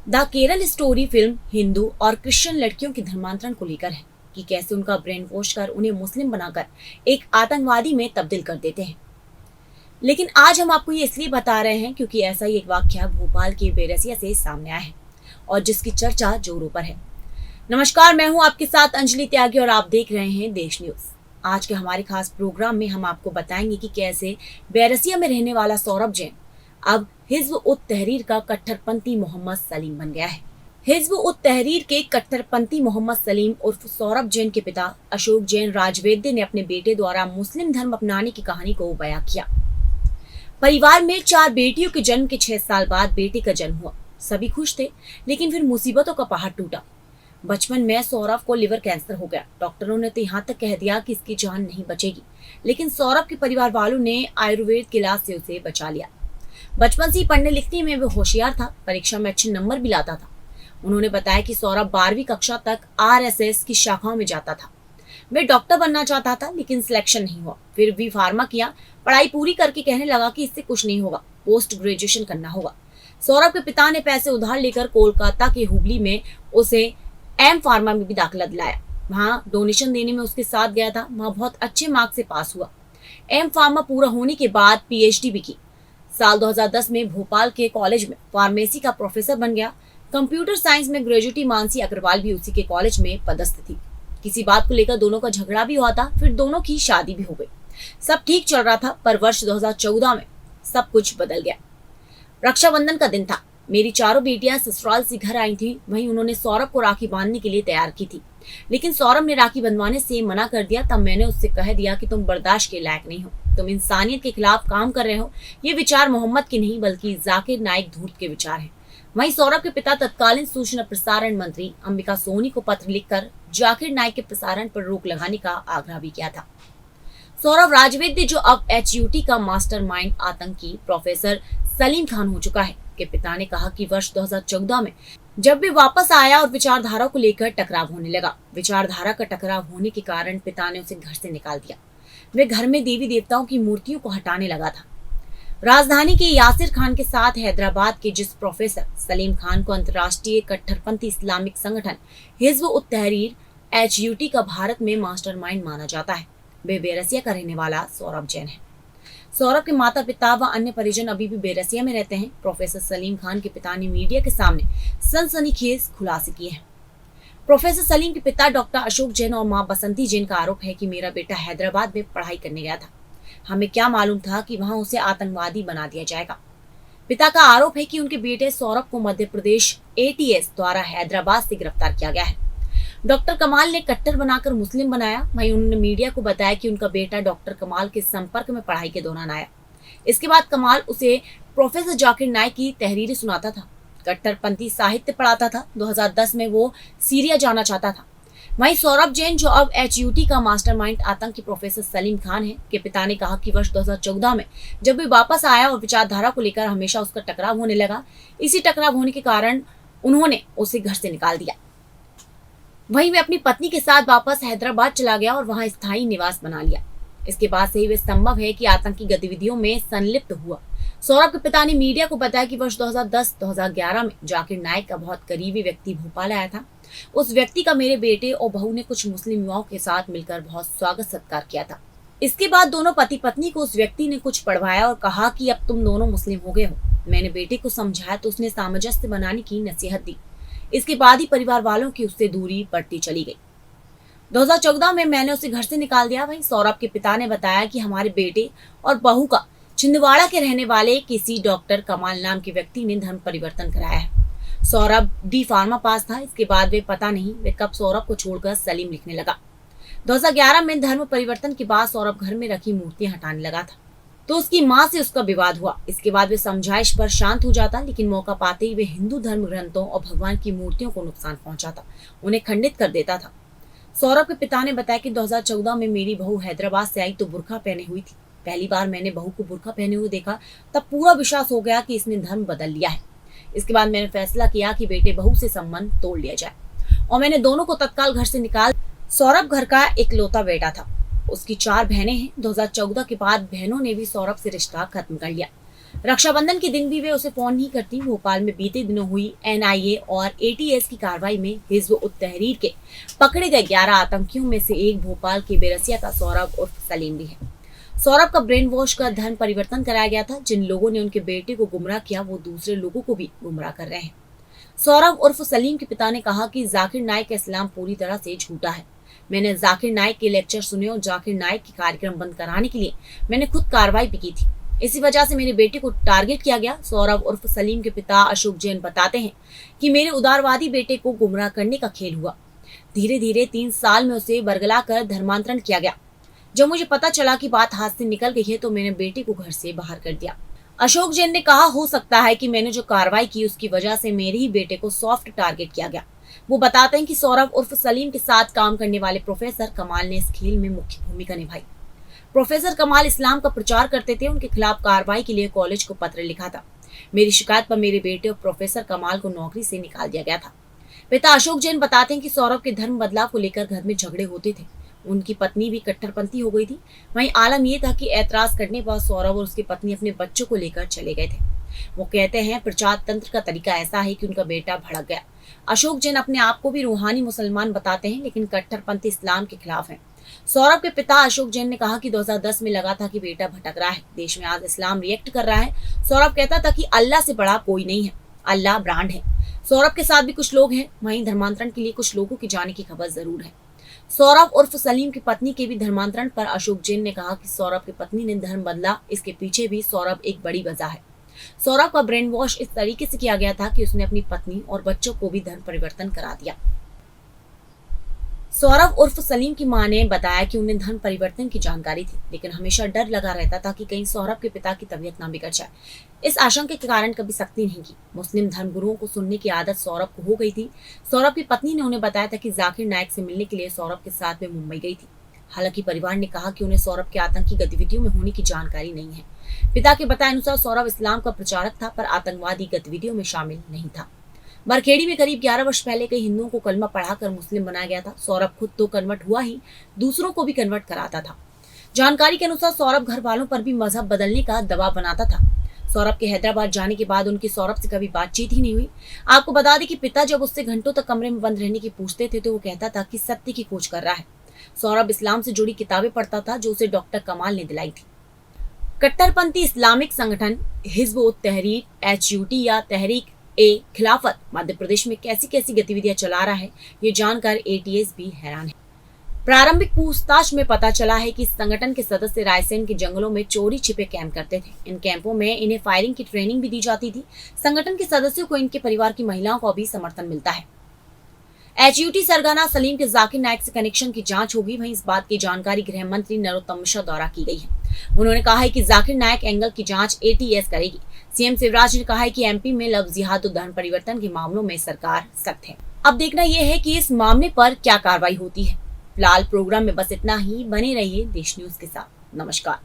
The Kerala story film Hindu और Christian लड़कियों के धर्मांतरण को लेकर है कि कैसे उनका ब्रेन वॉश कर उन्हें मुस्लिम बनाकर एक आतंकवादी में तब्दील कर देते हैं। लेकिन आज हम आपको ये इसलिए बता रहे हैं क्योंकि ऐसा ही एक वाकया भोपाल के बेरसिया से सामने आया है और जिसकी चर्चा जोरों पर है। नमस्कार, मैं हूं आपके साथ अंजलि त्यागी और आप देख रहे हैं देश न्यूज। आज के हमारे खास प्रोग्राम में हम आपको बताएंगे कि कैसे बेरसिया में रहने वाला सौरभ जैन अब हिज्ब उत तहरीर का कट्टरपंथी मोहम्मद सलीम बन गया है। हिज्ब उत तहरीर के कट्टरपंथी मोहम्मद सलीम उर्फ सौरभ जैन के पिता अशोक जैन राजवैद्य ने अपने बेटे द्वारा मुस्लिम धर्म अपनाने की कहानी को बयां किया। परिवार में 4 बेटियों के जन्म के 6 साल बाद बेटे का जन्म हुआ। सभी खुश थे, लेकिन फिर मुसीबतों का पहाड़ टूटा। बचपन में सौरभ को लिवर कैंसर हो गया। डॉक्टरों ने तो यहाँ तक कह दिया कि इसकी जान नहीं बचेगी, लेकिन सौरभ के परिवार वालों ने आयुर्वेद के इलाज से उसे बचा लिया। बचपन से ही पढ़ने लिखने में वो होशियार था, परीक्षा में अच्छे नंबर भी लाता था। उन्होंने बताया कि सौरभ 12वीं कक्षा तक आरएसएस की शाखाओं में जाता था। वे डॉक्टर बनना चाहता था, लेकिन सिलेक्शन नहीं हुआ। फिर भी फार्मा किया। पढ़ाई पूरी करके कहने लगा कि इससे कुछ नहीं होगा, पोस्ट ग्रेजुएशन करना होगा। सौरभ के पिता ने पैसे उधार लेकर कोलकाता के हुबली में उसे एम फार्मा में भी दाखिला दिलाया। वहाँ डोनेशन देने में उसके साथ गया था। वहाँ बहुत अच्छे मार्क से पास हुआ। एम फार्मा पूरा होने के बाद पीएचडी भी की। साल 2010 में भोपाल के कॉलेज में फार्मेसी का प्रोफेसर बन गया। कंप्यूटर साइंस में ग्रेजुएटी मानसी अग्रवाल भी उसी के कॉलेज में पदस्थ थी। किसी बात को लेकर दोनों का झगड़ा भी हुआ था, फिर दोनों की शादी भी हो गई। सब ठीक चल रहा था, पर वर्ष 2014 में सब कुछ बदल गया। रक्षाबंधन का दिन था। मेरी 4 बेटियां ससुराल से घर आई थी। वहीं उन्होंने सौरभ को राखी बांधने के लिए तैयार की थी, लेकिन सौरभ ने राखी बंधवाने से मना कर दिया। तब मैंने उससे कह दिया कि तुम बर्दाश्त के लायक नहीं हो, तुम इंसानियत के खिलाफ काम कर रहे हो। ये विचार मोहम्मद के नहीं बल्कि जाकिर नाइक धूर्त के विचार हैं। वहीं सौरभ के पिता तत्कालीन सूचना प्रसारण मंत्री अंबिका सोनी को पत्र लिखकर जाकिर नाइक के प्रसारण पर रोक लगाने का आग्रह भी किया था। सौरभ राजवैद्य, जो अब एचयूटी का मास्टरमाइंड आतंकी प्रोफेसर सलीम खान हो चुका है, के पिता ने कहा कि वर्ष 2014 में जब वे वापस आया और विचारधारा को लेकर टकराव होने लगा। विचारधारा का टकराव होने के कारण पिता ने उसे घर से निकाल दिया। वे घर में देवी देवताओं की मूर्तियों को हटाने लगा था। राजधानी के यासिर खान के साथ हैदराबाद के जिस प्रोफेसर सलीम खान को अंतर्राष्ट्रीय कट्टरपंथी इस्लामिक संगठन हिज्ब उत तहरीर एचयूटी का भारत में मास्टरमाइंड माना जाता है, वे बेरसिया का रहने वाला सौरभ जैन है। सौरभ के माता पिता व अन्य परिजन अभी भी बेरसिया में रहते हैं। प्रोफेसर सलीम खान के पिता ने मीडिया के सामने सनसनीखेज खुलासे किए हैं। प्रोफेसर सलीम के पिता डॉक्टर अशोक जैन और मां बसंती जैन का आरोप है कि मेरा बेटा हैदराबाद में पढ़ाई करने गया था, हमें क्या मालूम था कि वहां उसे आतंकवादी बना दिया जाएगा। पिता का आरोप है कि उनके बेटे सौरभ को मध्य प्रदेश एटीएस द्वारा हैदराबाद से गिरफ्तार किया गया है। डॉक्टर कमाल ने कट्टर बनाकर मुस्लिम बनाया। वहीं उन्होंने मीडिया को बताया कि उनका बेटा डॉक्टर कमाल के संपर्क में पढ़ाई के दौरान आया। इसके बाद कमाल उसे प्रोफेसर जाकिर नाइक की तहरीरें सुनाता था, कट्टरपंथी साहित्य पढ़ाता था। 2010 में वो सीरिया जाना चाहता था। वहीं सौरभ जैन, जो अब एचयूटी का मास्टरमाइंड आतंकी प्रोफेसर सलीम खान है, के पिता ने कहा कि वर्ष 2014 में जब वे वापस आया और विचारधारा को लेकर हमेशा उसका टकराव होने लगा, इसी टकराव होने के कारण उन्होंने उसे घर से निकाल दिया। वहीं वे अपनी पत्नी के साथ वापस हैदराबाद चला गया और वहां स्थायी निवास बना लिया। इसके बाद से ही वे संभव है कि आतंकी गतिविधियों में संलिप्त हुआ। सौरभ के पिता ने मीडिया को बताया कि वर्ष 2010-2011 में जाकिर नाइक का बहुत करीबी व्यक्ति भोपाल आया था। उस व्यक्ति का मेरे बेटे और बहू ने कुछ मुस्लिम युवाओं के साथ मिलकर बहुत स्वागत सत्कार किया था। इसके बाद दोनों पति पत्नी को उस व्यक्ति ने कुछ पढ़वाया और कहा कि अब तुम दोनों मुस्लिम हो गए हो। मैंने बेटे को समझाया तो उसने सामंजस्य बनाने की नसीहत दी। इसके बाद ही परिवार वालों की उससे दूरी बढ़ती चली गई। 2014 में मैंने उसे घर से निकाल दिया। वहीं सौरभ के पिता ने बताया कि हमारे बेटे और बहू का छिंदवाड़ा के रहने वाले किसी डॉक्टर कमाल नाम के व्यक्ति ने धर्म परिवर्तन कराया है। सौरभ डी फार्मा पास था। इसके बाद वे पता नहीं वे कब सौरभ को छोड़कर सलीम लिखने लगा। 2011 में धर्म परिवर्तन के बाद सौरभ घर में रखी मूर्तियां हटाने लगा था, तो उसकी मां से उसका विवाद हुआ। इसके बाद वे समझाइश पर शांत हो जाता, लेकिन मौका पाते ही वे हिंदू धर्म ग्रंथों और भगवान की मूर्तियों को नुकसान पहुंचाता, उन्हें खंडित कर देता था। सौरभ के पिता ने बताया कि 2014 में मेरी बहू हैदराबाद से आई तो बुर्का पहने हुई थी। पहली बार मैंने बहू को बुर्का पहने हुए देखा, तब पूरा विश्वास हो गया कि इसने धर्म बदल लिया है। इसके बाद मैंने फैसला किया कि बेटे बहू से संबंध तोड़ लिया जाए और मैंने दोनों को तत्काल घर से निकाल। सौरभ घर का इकलौता बेटा था। उसकी 4 बहनें हैं। 2014 के बाद बहनों ने भी सौरभ से रिश्ता खत्म कर लिया। रक्षाबंधन के दिन भी वे उसे फोन नहीं करती। भोपाल में बीते दिनों हुई एनआईए और एटीएस की कार्रवाई में हिज्ब उत तहरीर के पकड़े गए 11 आतंकियों में से एक भोपाल के बेरसिया का सौरभ उर्फ सलीम भी है। सौरभ का ब्रेन वॉश कर धर्म परिवर्तन कराया गया था। जिन लोगों ने उनके बेटे को गुमराह किया वो दूसरे लोगों को भी गुमराह कर रहे हैं। सौरभ उर्फ सलीम के पिता ने कहा कि जाकिर नाइक का इस्लाम पूरी तरह से झूठा है। मैंने जाकिर नाइक के लेक्चर सुने और जाकिर नाइक के कार्यक्रम बंद कराने के लिए मैंने खुद कार्रवाई भी की थी। इसी वजह से मेरे बेटे को टारगेट किया गया। सौरभ उर्फ सलीम के पिता अशोक जैन बताते हैं कि मेरे उदारवादी बेटे को गुमराह करने का खेल हुआ। धीरे धीरे 3 साल में उसे बरगला कर धर्मांतरण किया गया। जब मुझे पता चला कि बात हाथ से निकल गई है तो मैंने बेटे को घर से बाहर कर दिया। अशोक जैन ने कहा, हो सकता है कि मैंने जो कार्रवाई की उसकी वजह से मेरे ही बेटे को सॉफ्ट टारगेट किया गया। वो बताते हैं कि सौरभ उर्फ सलीम के साथ काम करने वाले प्रोफेसर कमाल ने इस खेल में मुख्य भूमिका निभाई। प्रोफेसर कमाल इस्लाम का प्रचार करते थे। उनके खिलाफ कार्रवाई के लिए कॉलेज को पत्र लिखा था। मेरी शिकायत पर मेरे बेटे और प्रोफेसर कमाल को नौकरी से निकाल दिया गया था। पिता अशोक जैन बताते हैं कि सौरभ के धर्म बदलाव को लेकर घर में झगड़े होते थे। उनकी पत्नी भी कट्टरपंथी हो गई थी। वहीं आलम यह था कि ऐतराज करने पर सौरभ और उसकी पत्नी अपने बच्चों को लेकर चले गए थे। वो कहते हैं प्रचार तंत्र का तरीका ऐसा है कि उनका बेटा भड़क गया। अशोक जैन अपने आप को भी रूहानी मुसलमान बताते हैं लेकिन कट्टरपंथी इस्लाम के खिलाफ हैं। सौरभ के पिता अशोक जैन ने कहा कि 2010 में लगा था कि बेटा भटक रहा है। देश में आज इस्लाम रिएक्ट कर रहा है। सौरभ कहता था कि अल्लाह से बड़ा कोई नहीं है, अल्लाह ब्रांड है। सौरभ के साथ भी कुछ लोग हैं। वहीं धर्मांतरण के लिए कुछ लोगों के जाने की खबर जरूर है। सौरभ उर्फ सलीम की पत्नी के भी धर्मांतरण पर अशोक जैन ने कहा कि सौरभ की पत्नी ने धर्म बदला, इसके पीछे भी सौरभ एक बड़ी वजह है। सौरभ का ब्रेन वॉश इस तरीके से किया गया था कि उसने अपनी पत्नी और बच्चों को भी धर्म परिवर्तन करा दिया। सौरभ उर्फ सलीम की मां ने बताया कि उन्हें धर्म परिवर्तन की जानकारी थी लेकिन हमेशा डर लगा रहता था कि कहीं सौरभ के पिता की तबीयत ना बिगड़ जाए। इस आशंका के कारण कभी सख्ती नहीं की। मुस्लिम धर्मगुरुओं को सुनने की आदत सौरभ को हो गई थी। सौरभ की पत्नी ने उन्हें बताया था कि जाकिर नाइक से मिलने के लिए सौरभ के साथ वे मुंबई गई थी। हालांकि परिवार ने कहा कि उन्हें सौरभ के आतंकी गतिविधियों में होने की जानकारी नहीं है। पिता के बताए अनुसार सौरभ इस्लाम का प्रचारक था पर आतंकवादी गतिविधियों में शामिल नहीं था। बरखेड़ी में करीब 11 वर्ष पहले कई हिंदुओं को कलमा पढ़ाकर मुस्लिम बनाया गया था। सौरभ खुद तो कन्वर्ट हुआ ही, दूसरों को भी कन्वर्ट कराता था। जानकारी के अनुसार सौरभ घर वालों पर भी मजहब बदलने का दबाव बनाता था। सौरभ के हैदराबाद जाने के बाद उनकी सौरभ से कभी बातचीत ही नहीं हुई। आपको बता दें कि पिता जब उससे घंटों तक कमरे में बंद रहने की पूछते थे तो वो कहता था कि सत्य की खोज कर रहा है। सौरभ इस्लाम से जुड़ी किताबें पढ़ता था जो उसे डॉक्टर कमाल ने दिलाई थी। कट्टरपंथी इस्लामिक संगठन हिज्ब उत तहरीर HUT या तहरीक ए खिलाफत मध्य प्रदेश में कैसी कैसी गतिविधियां चला रहा है ये जानकर ATS भी हैरान है। प्रारंभिक पूछताछ में पता चला है कि इस संगठन के सदस्य रायसेन के जंगलों में चोरी छिपे कैंप करते थे। इन कैंपों में इन्हें फायरिंग की ट्रेनिंग भी दी जाती थी। संगठन के सदस्यों को इनके परिवार की महिलाओं को भी समर्थन मिलता है। HUT सरगना सलीम के जाकिर नाइक से कनेक्शन की जांच होगी। वहीं इस बात की जानकारी गृह मंत्री नरोत्तम मिश्रा द्वारा की गई है। उन्होंने कहा है कि जाकिर नाइक एंगल की जांच ATS करेगी। CM शिवराज ने कहा है कि MP में लव जिहाद और धर्म परिवर्तन के मामलों में सरकार सख्त है। अब देखना यह है कि इस मामले पर क्या कार्रवाई होती है। फिलहाल प्रोग्राम में बस इतना ही। बने रहिए देश न्यूज के साथ। नमस्कार।